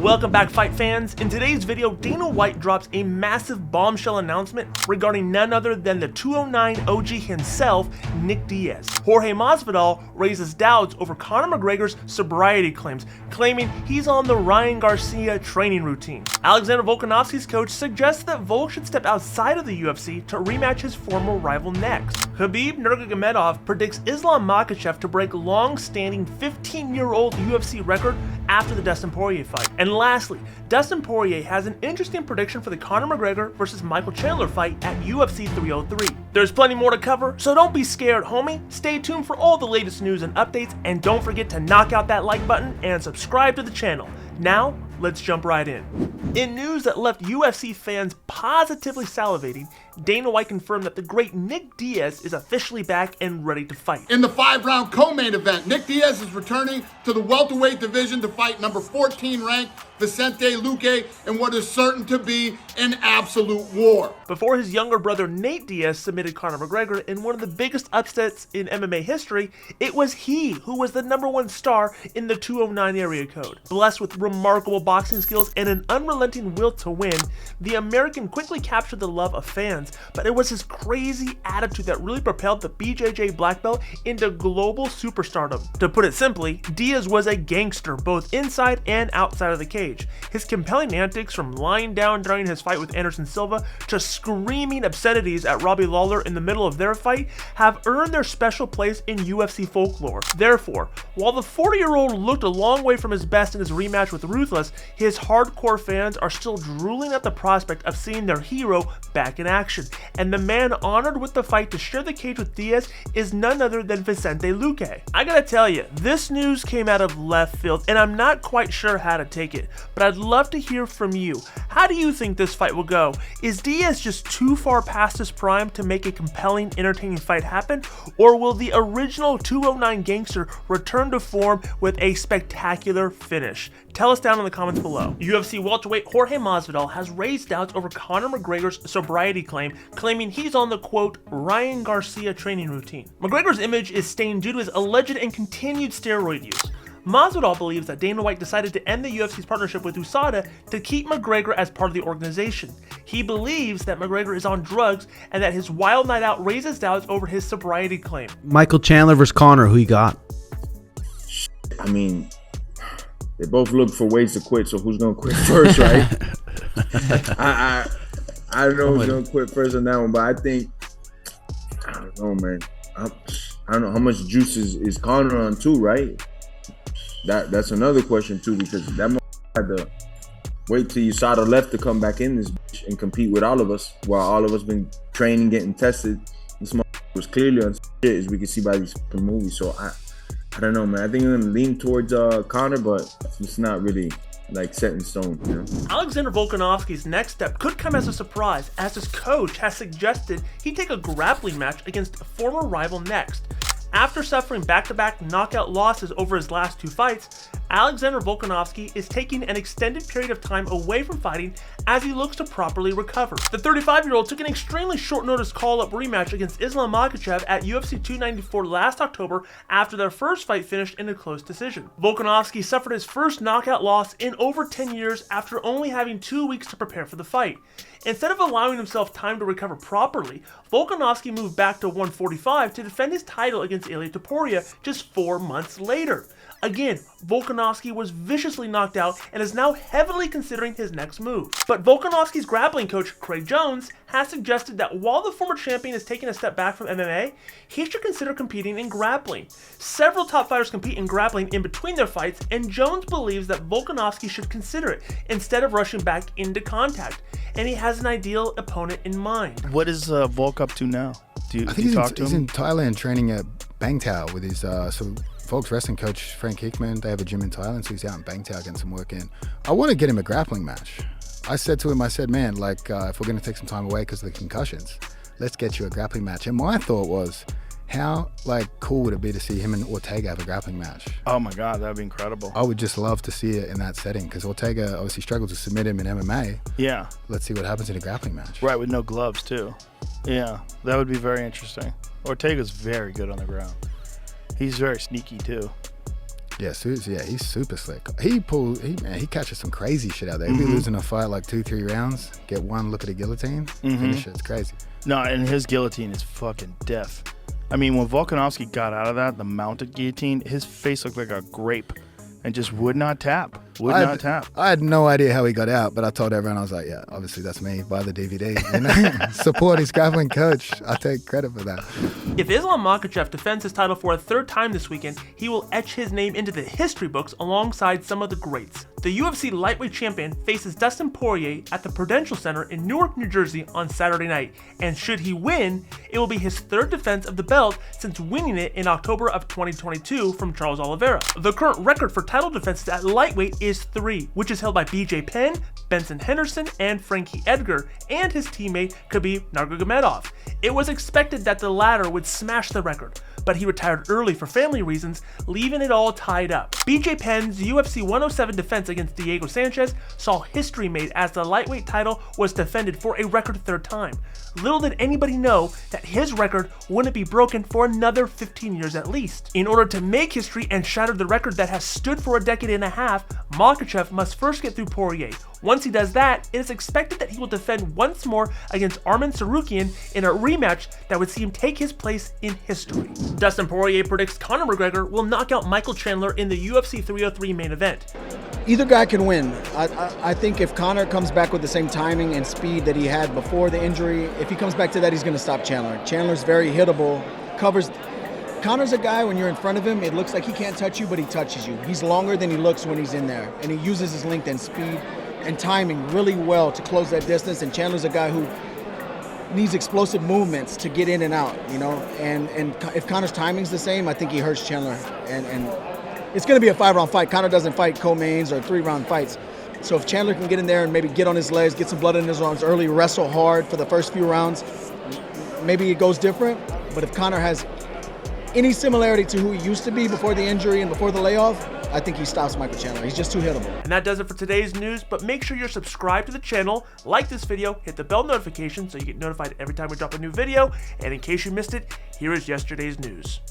Welcome back, fight fans. In today's video, Dana White drops a massive bombshell announcement regarding none other than the 209 OG himself, Nick Diaz. Jorge Masvidal raises doubts over Conor McGregor's sobriety claims, claiming he's on the Ryan Garcia training routine. Alexander Volkanovski's coach suggests that Volk should step outside of the UFC to rematch his former rival next. Khabib Nurmagomedov predicts Islam Makhachev to break long-standing 15-year-old UFC record after the Dustin Poirier fight. And lastly, Dustin Poirier has an interesting prediction for the Conor McGregor versus Michael Chandler fight at UFC 303. There's plenty more to cover, so don't be scared, homie. Stay tuned for all the latest news and updates, and don't forget to knock out that like button and subscribe to the channel. Now, let's jump right in. In news that left UFC fans positively salivating, Dana White confirmed that the great Nick Diaz is officially back and ready to fight. In the 5-round co-main event, Nick Diaz is returning to the welterweight division to fight number 14 ranked Vicente Luque in what is certain to be an absolute war. Before his younger brother Nate Diaz submitted Conor McGregor in one of the biggest upsets in MMA history, it was he who was the #1 star in the 209 area code. Blessed with remarkable boxing skills and an unrelenting will to win, the American quickly captured the love of fans, but it was his crazy attitude that really propelled the BJJ black belt into global superstardom. To put it simply, Diaz was a gangster both inside and outside of the cage. His compelling antics, from lying down during his fight with Anderson Silva to screaming obscenities at Robbie Lawler in the middle of their fight, have earned their special place in UFC folklore. Therefore, while the 40-year-old looked a long way from his best in his rematch with Ruthless, his hardcore fans are still drooling at the prospect of seeing their hero back in action. And the man honored with the fight to share the cage with Diaz is none other than Vicente Luque. I gotta tell you, this news came out of left field, and I'm not quite sure how to take it, but I'd love to hear from you. How do you think this fight will go? Is Diaz just too far past his prime to make a compelling, entertaining fight happen, or will the original 209 gangster return to form with a spectacular finish? Tell us down in the comments below. UFC welterweight Jorge Masvidal has raised doubts over Conor McGregor's sobriety claim, claiming he's on the, quote, Ryan Garcia training routine. McGregor's image is stained due to his alleged and continued steroid use. Masvidal believes that Dana White decided to end the UFC's partnership with USADA to keep McGregor as part of the organization. He believes that McGregor is on drugs and that his wild night out raises doubts over his sobriety claim. Michael Chandler versus Conor, who you got? I mean, they both look for ways to quit, so who's gonna quit first, right? I don't know who's gonna quit first on that one, but I think, I don't know, man. I don't know how much juice is Conor on too, right? That's another question too, because that had to wait till USADA left to come back in this bitch and compete with all of us, while all of us been training, getting tested. This was clearly on shit, as we can see by these movies. So I don't know, man. I think I'm gonna lean towards Conor, but it's not really like set in stone, you know. Alexander Volkanovski's next step could come as a surprise, as his coach has suggested he take a grappling match against a former rival next. After suffering back-to-back knockout losses over his last 2 fights, Alexander Volkanovski is taking an extended period of time away from fighting as he looks to properly recover. The 35-year-old took an extremely short-notice call-up rematch against Islam Makhachev at UFC 294 last October after their first fight finished in a close decision. Volkanovski suffered his first knockout loss in over 10 years after only having 2 weeks to prepare for the fight. Instead of allowing himself time to recover properly, Volkanovski moved back to 145 to defend his title against Ilia Topuria just 4 months later. Again, Volkanovski was viciously knocked out and is now heavily considering his next move. But Volkanovski's grappling coach, Craig Jones, has suggested that while the former champion is taking a step back from MMA, he should consider competing in grappling. Several top fighters compete in grappling in between their fights, and Jones believes that Volkanovski should consider it instead of rushing back into contact, and he has an ideal opponent in mind. What is Volk up to now? I think he's in Thailand training at Bangtao with his Volk's wrestling coach, Frank Hickman. They have a gym in Thailand, so he's out in Bangtao getting some work in. I want to get him a grappling match. I said to him, man, like, if we're going to take some time away because of the concussions, let's get you a grappling match. And my thought was, how cool would it be to see him and Ortega have a grappling match? Oh my God, that'd be incredible. I would just love to see it in that setting, because Ortega obviously struggled to submit him in MMA. Yeah. Let's see what happens in a grappling match. Right, with no gloves too. Yeah, that would be very interesting. Ortega's very good on the ground. He's very sneaky too. Yeah, he's super slick. He catches some crazy shit out there. He'll be losing a fight like 2-3 rounds, get one look at a guillotine, finish it. It's crazy. No, and his guillotine is fucking death. I mean, when Volkanovski got out of that, the mounted guillotine, his face looked like a grape and just would not tap. I had no idea how he got out, but I told everyone, I was like, yeah, obviously that's me. Buy the DVD. You know? Support his grappling coach. I take credit for that. If Islam Makhachev defends his title for a third time this weekend, he will etch his name into the history books alongside some of the greats. The UFC lightweight champion faces Dustin Poirier at the Prudential Center in Newark, New Jersey on Saturday night, and should he win, it will be his third defense of the belt since winning it in October of 2022 from Charles Oliveira. The current record for title defenses at lightweight is 3, which is held by BJ Penn, Benson Henderson, and Frankie Edgar, and his teammate Khabib Nurmagomedov. It was expected that the latter would smash the record, but he retired early for family reasons, leaving it all tied up. BJ Penn's UFC 107 defense against Diego Sanchez saw history made as the lightweight title was defended for a record third time. Little did anybody know that his record wouldn't be broken for another 15 years at least. In order to make history and shatter the record that has stood for a decade and a half, Makhachev must first get through Poirier. Once he does that, it is expected that he will defend once more against Arman Tsarukyan in a rematch that would see him take his place in history. Dustin Poirier predicts Conor McGregor will knock out Michael Chandler in the UFC 303 main event. Either guy can win. I think if Conor comes back with the same timing and speed that he had before the injury, if he comes back to that, he's going to stop Chandler. Chandler's very hittable, covers. Conor's a guy, when you're in front of him, it looks like he can't touch you, but he touches you. He's longer than he looks when he's in there, and he uses his length and speed and timing really well to close that distance, and Chandler's a guy who needs explosive movements to get in and out, you know, and if Conor's timing's the same, I think he hurts Chandler, and it's going to be a 5-round fight. Conor doesn't fight co-mains or 3-round fights. So if Chandler can get in there and maybe get on his legs, get some blood in his arms early, wrestle hard for the first few rounds, maybe it goes different. But if Conor has any similarity to who he used to be before the injury and before the layoff, I think he stops Michael Chandler. He's just too hittable. And that does it for today's news, but make sure you're subscribed to the channel, like this video, hit the bell notification so you get notified every time we drop a new video, and in case you missed it, here is yesterday's news.